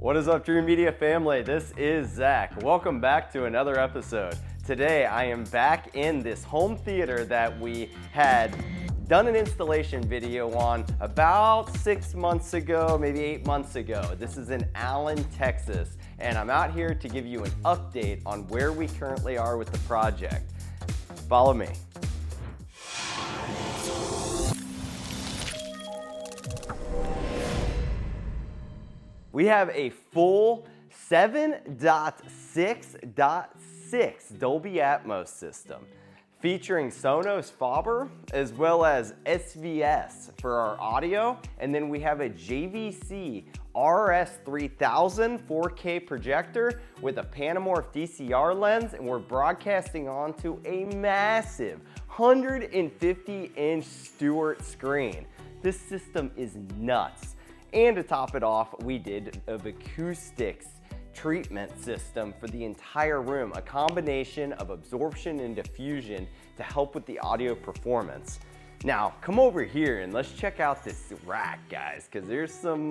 What is up, Dream Media family? This is Zach. Welcome back to another episode. Today I am back in this home theater that we had done an installation video on about 6 months ago, maybe 8 months ago. This is in Allen, Texas, and I'm out here to give you an update on where we currently are with the project. Follow me. We have a full 7.6.6 Dolby Atmos system featuring Sonus Faber as well as SVS for our audio, and then we have a JVC RS3000 4K projector with a Panamorph DCR lens, and we're broadcasting onto a massive 150-inch Stewart screen. This system is nuts. And to top it off, we did a Vicoustics treatment system for the entire room, a combination of absorption and diffusion to help with the audio performance. Now, come over here and let's check out this rack, guys, because there's some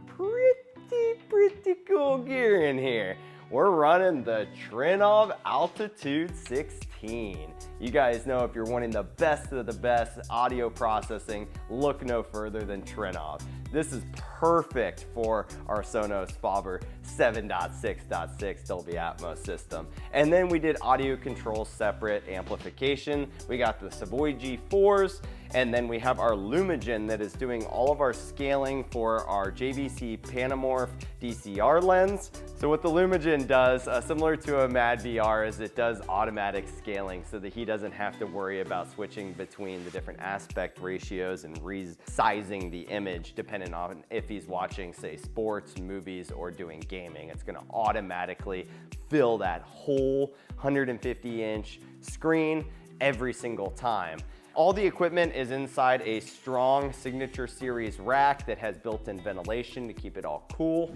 pretty cool gear in here. We're running the Trinnov Altitude 16. You guys know if you're wanting the best of the best audio processing, look no further than Trinnov. This is perfect for our Sonus Faber 7.6.6 Dolby Atmos system. And then we did audio control separate amplification. We got the Savoy G4s, and then we have our Lumigen that is doing all of our scaling for our JVC Panamorph DCR lens. So what the Lumigen does, similar to a Mad VR, is it does automatic scaling so that he doesn't have to worry about switching between the different aspect ratios and resizing the image depending on if he's watching, say, sports, movies, or doing gaming. It's gonna automatically fill that whole 150-inch screen every single time. All the equipment is inside a strong Signature Series rack that has built-in ventilation to keep it all cool.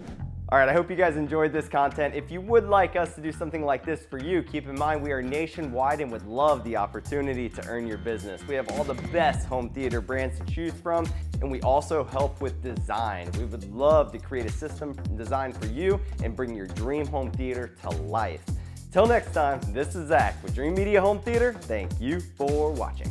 All right, I hope you guys enjoyed this content. If you would like us to do something like this for you, keep in mind we are nationwide and would love the opportunity to earn your business. We have all the best home theater brands to choose from, and we also help with design. We would love to create a system designed for you and bring your dream home theater to life. Till next time, this is Zach with Dream Media Home Theater. Thank you for watching.